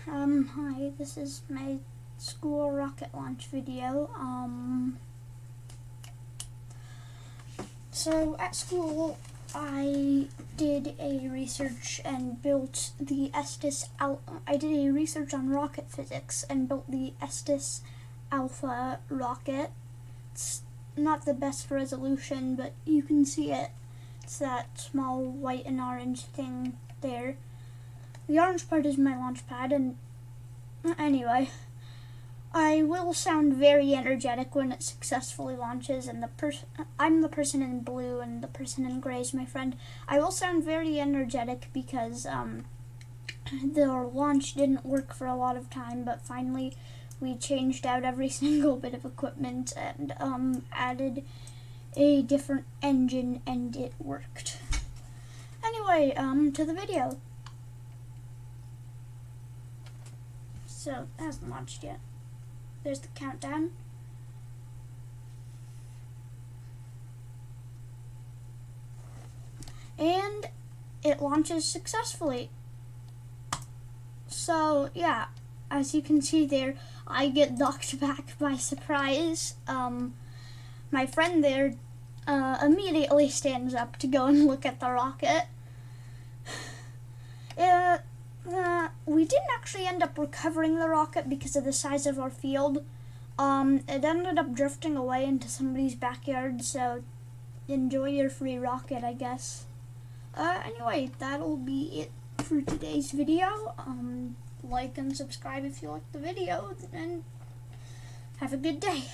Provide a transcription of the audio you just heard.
Hi, this is my school rocket launch video. So at school, I did a research and built the Estes Alpha. I did a research on rocket physics and built the Estes Alpha rocket. It's not the best resolution, but you can see it. It's that small white and orange thing there. The orange part is my launch pad, and anyway, I will sound very energetic when it successfully launches, and I'm the person in blue and the person in gray is my friend. I will sound very energetic because the launch didn't work for a lot of time, but finally we changed out every single bit of equipment and added a different engine, and it worked. Anyway, to the video. So, it hasn't launched yet. There's the countdown. And it launches successfully. So, yeah, as you can see there, I get knocked back by surprise. My friend there immediately stands up to go and look at the rocket. We didn't actually end up recovering the rocket because of the size of our field. It ended up drifting away into somebody's backyard, so enjoy your free rocket, I guess. Anyway, that'll be it for today's video. Like and subscribe if you like the video, and have a good day.